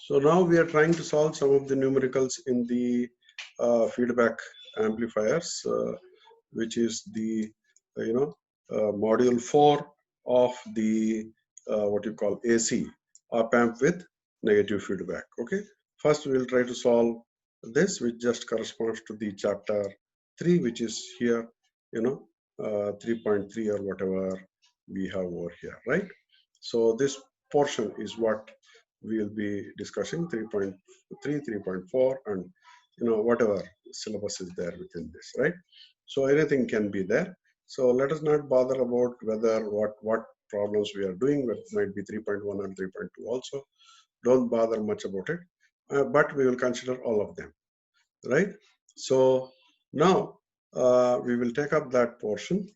So now we are trying to solve some of the numericals in the feedback amplifiers, which is the module 4 of the what you call AC op amp with negative feedback. Okay, first we will try to solve this, which just corresponds to the chapter 3, which is here, 3.3 or whatever we have over here, right? So this portion is what we will be discussing, 3.3, 3.4, and whatever syllabus is there within this, right? So anything can be there. So let us not bother about whether what problems we are doing, whether it might be 3.1 and 3.2 also. Don't bother much about it, but we will consider all of them, right? So now we will take up that portion,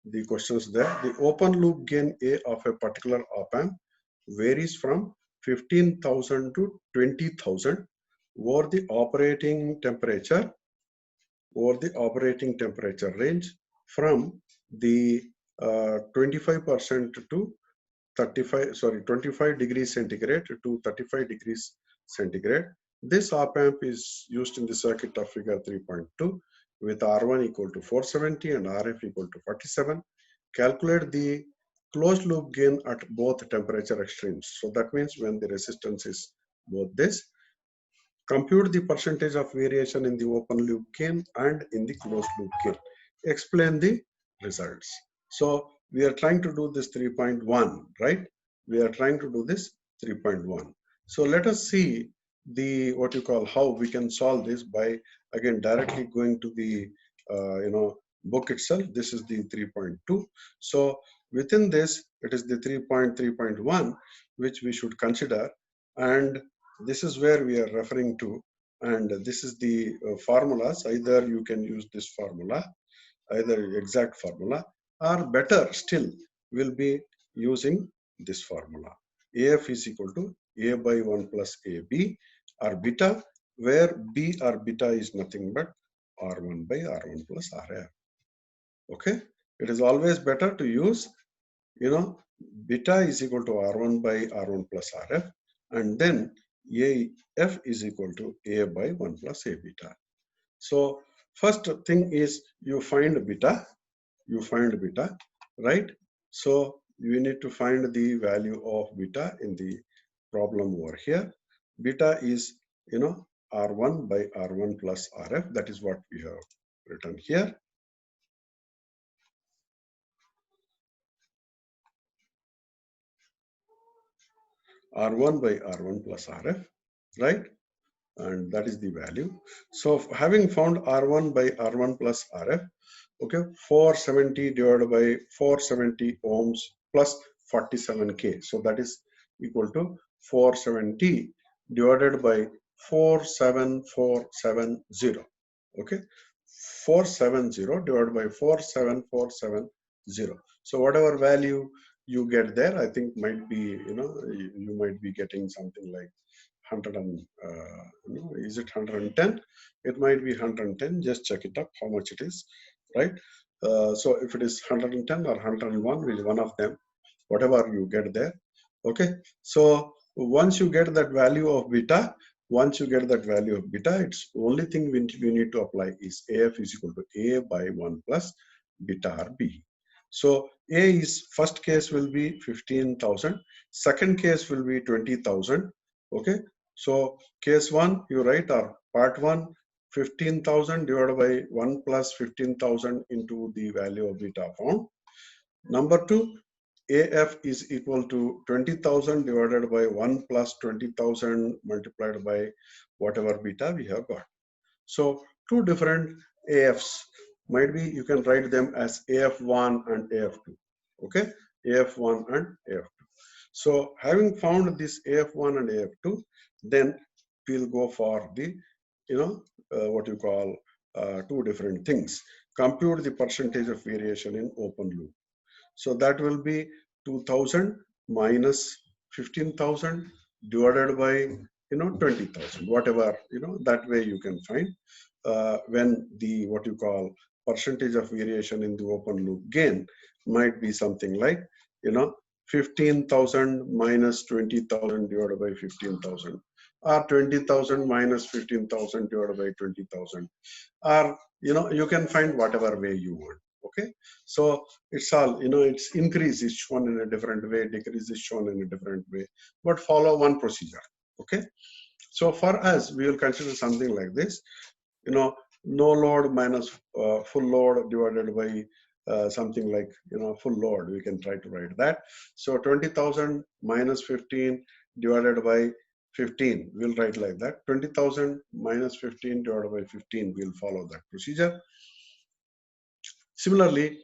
the questions there. The open loop gain A of a particular op amp varies from 15,000 to 20,000 over the operating temperature range from the 25% to 25 degrees centigrade to 35 degrees centigrade. This op amp is used in the circuit of figure 3.2 with R1 equal to 470 and RF equal to 47. Calculate the closed loop gain at both temperature extremes. So that means when the resistance is both this, compute the percentage of variation in the open loop gain and in the closed loop gain. Explain the results. So we are trying to do this 3.1, right? We are trying to do this 3.1. So let us see the how we can solve this by again directly going to the book itself. This is the 3.2. So within this, it is the 3.3.1 which we should consider, and this is where we are referring to, and this is the formulas. Either you can use this formula, either exact formula, or better still will be using this formula. AF is equal to A by 1 plus AB, or beta, where B or beta is nothing but R1 by R1 plus RF. Okay, it is always better to use, beta is equal to R1 by R1 plus RF, and then AF is equal to A by 1 plus A beta. So first thing is you find beta, right? So you need to find the value of beta in the problem over here. Beta is, R1 by R1 plus RF. That is what we have written here. R1 by R1 plus RF, right? And that is the value. So having found R1 by R1 plus RF, okay, 470 divided by 470 ohms plus 47K. So that is equal to 470 divided by 47470. Okay, 470 divided by 47470. So whatever value you get there, I think might be, you might be getting something like 100 and is it 110? It might be 110. Just check it up how much it is, right? So if it is 110 or 101, which one of them, whatever you get there. Okay, so once you get that value of beta, it's only thing we need to apply is AF is equal to A by 1 plus beta or B. So A is first case will be 15,000, second case will be 20,000. Okay, so case 1 you write, or part 1, 15,000 divided by 1 plus 15,000 into the value of beta found. Number 2, AF is equal to 20,000 divided by 1 plus 20,000 multiplied by whatever beta we have got. So two different AFs. Might be you can write them as AF1 and AF2. Okay, AF1 and AF2. So having found this AF1 and AF2, then we'll go for the, two different things. Compute the percentage of variation in open loop. So that will be 2000 minus 15,000 divided by 20,000, whatever, that way you can find when the percentage of variation in the open loop gain might be something like 15,000 minus 20,000 divided by 15,000, or 20,000 minus 15,000 divided by 20,000, or you can find whatever way you want. Okay, so it's all, it's increase is shown in a different way, decrease is shown in a different way, but follow one procedure. Okay, so for us we will consider something like this, no load minus full load divided by something like full load. We can try to write that. So 20,000 minus 15 divided by 15, we'll write like that. 20,000 minus 15 divided by 15, we'll follow that procedure. Similarly,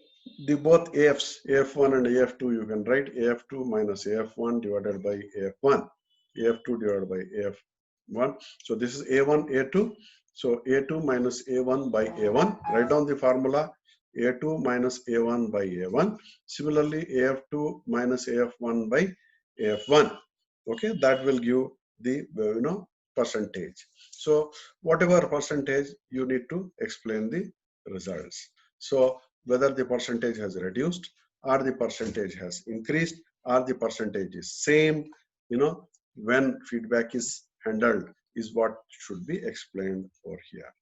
the both AFs, AF1 and AF2, you can write AF2 minus AF1 divided by AF1, AF2 divided by AF1. So this is A1, A2. So A2 minus A1 by A1. Write down the formula, A2 minus A1 by A1. Similarly, AF2 minus AF1 by AF1. Okay, that will give the percentage. So whatever percentage, you need to explain the results. So whether the percentage has reduced or the percentage has increased or the percentage is same, when feedback is handled is what should be explained over here,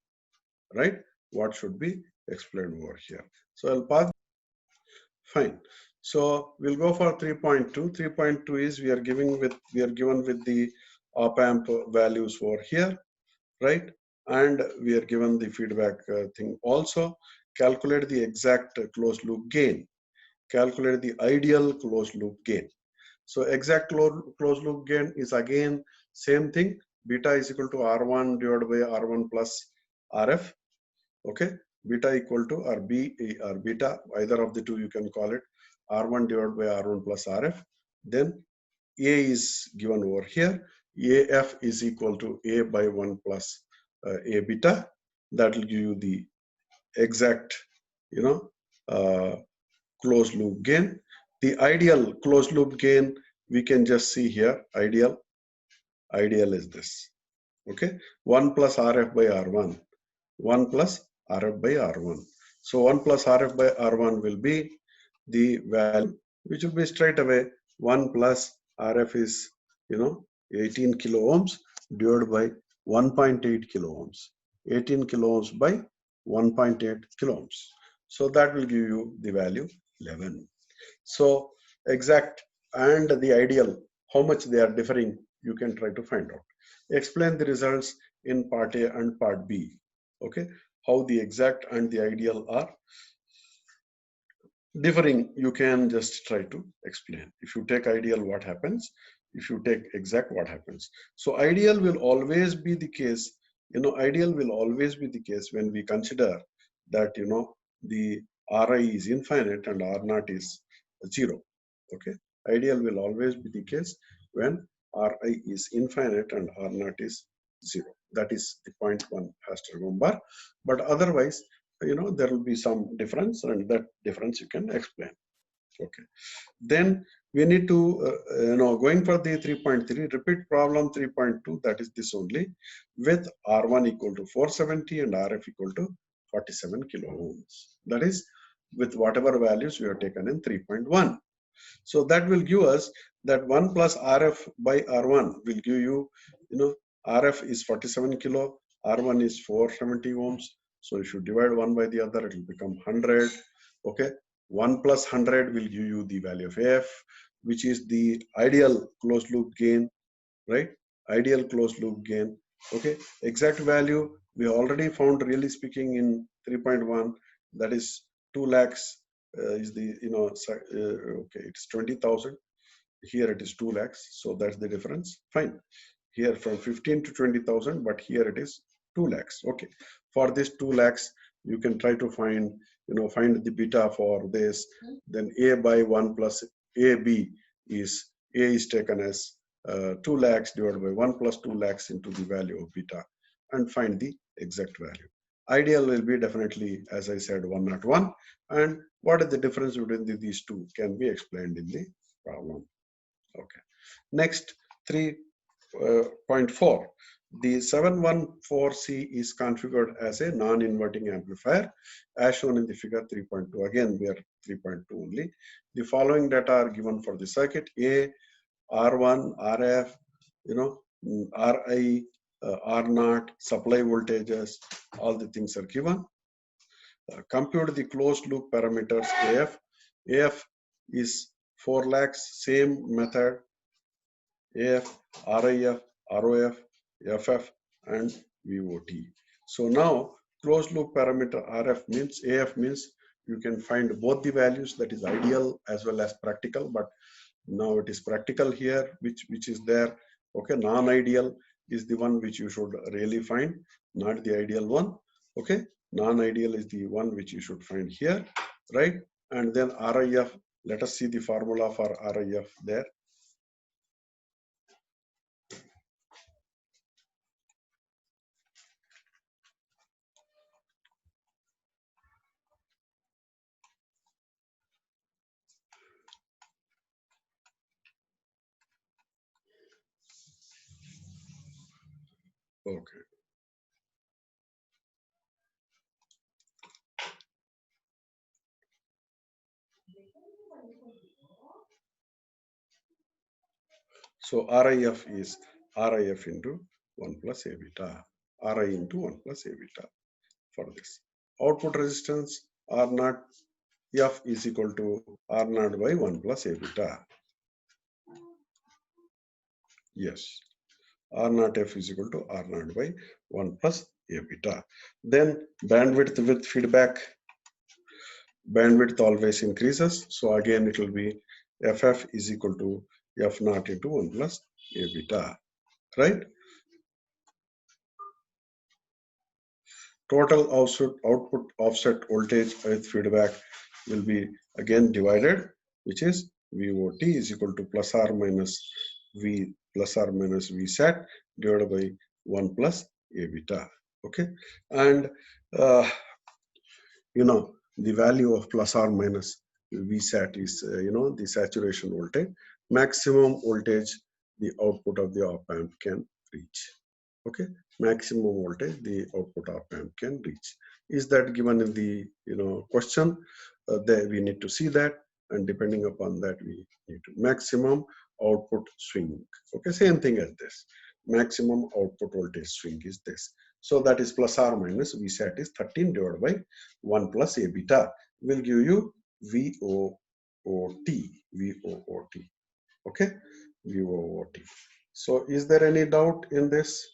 right? What should be explained over here. So I'll pause. Fine. So we'll go for 3.2. 3.2 is we are given with the op amp values over here, right? And we are given the feedback thing also. Calculate the exact closed loop gain. Calculate the ideal closed loop gain. So exact closed loop gain is again same thing. Beta is equal to R1 divided by R1 plus RF. Okay. Beta equal to or B or beta, either of the two you can call it. R1 divided by R1 plus RF. Then A is given over here. AF is equal to A by 1 plus A beta. That will give you the exact, closed loop gain. The ideal closed loop gain, we can just see here, ideal is this. Okay, 1 plus RF by R1, 1 plus RF by R1. So 1 plus RF by R1 will be the value, which will be straight away 1 plus RF is, 18 kilo ohms divided by 1.8 kilo ohms. 18 kilo ohms by 1.8 kilo ohms. So that will give you the value 11. So exact and the ideal, how much they are differing, you can try to find out. Explain the results in part A and part B. Okay, how the exact and the ideal are differing, you can just try to explain. If you take ideal, what happens? If you take exact, what happens? So ideal will always be the case, ideal will always be the case when we consider that, the Ri is infinite and R naught is 0. Okay, ideal will always be the case when Ri is infinite and R naught is 0. That is the point one has to remember. But otherwise, there will be some difference, and that difference you can explain. Okay, then we need to going for the 3.3 repeat problem 3.2, that is this only, with R1 equal to 470 and RF equal to 47 kilo ohms. That is with whatever values we have taken in 3.1. So that will give us that 1 plus RF by R1 will give you, RF is 47 kilo, R1 is 470 ohms. So if you divide one by the other, it will become 100. Okay, 1 plus 100 will give you the value of F, which is the ideal closed loop gain, right? Ideal closed loop gain. Okay, exact value we already found, really speaking, in 3.1, that is 2 lakhs is the, okay, it's 20,000. Here it is 2 lakhs. So that's the difference. Fine. Here from 15 to 20,000, but here it is 2 lakhs. Okay. For this 2 lakhs, you can try to find, find the beta for this. Then A by 1 plus AB is, A is taken as 2 lakhs divided by 1 plus 2 lakhs into the value of beta, and find the exact value. Ideal will be definitely, as I said, 101. And what is the difference between these two can be explained in the problem. Okay. Next, 3.4. The 714C is configured as a non-inverting amplifier as shown in the figure 3.2. Again, we are 3.2 only. The following data are given for the circuit: A, R1, RF, RI, R0, supply voltages, all the things are given. Compute the closed loop parameters AF. AF is 4 lakhs, same method, AF, RIF, ROF, FF, and VOT. So now closed loop parameter RF means, AF means you can find both the values, that is ideal as well as practical, but now it is practical here, which is there. Okay, non-ideal is the one which you should really find, not the ideal one. Okay, non-ideal is the one which you should find here, right? And then RIF, let us see the formula for RIF there. Okay. So RIF is RIF into 1 plus A beta, RI into 1 plus A beta for this. Output resistance R0 F is equal to R0 by 1 plus A beta. Yes, R0 F is equal to R0 by 1 plus A beta. Then bandwidth with feedback, bandwidth always increases. So again, it will be FF is equal to F0 into 1 plus A beta, right? Total output offset voltage with feedback will be again divided, which is VOT is equal to plus or minus V sat divided by 1 plus A beta. Okay, and the value of plus or minus V sat is the saturation voltage, maximum voltage the output of the op amp can reach. Okay, maximum voltage the output op amp can reach. Is that given in the question? There we need to see that, and depending upon that we need to maximum output swing. Okay, same thing as this. Maximum output voltage swing is this. So that is plus or minus V sat is 13 divided by 1 plus A beta will give you VOOT. VOOT. Okay, VOOT. So is there any doubt in this?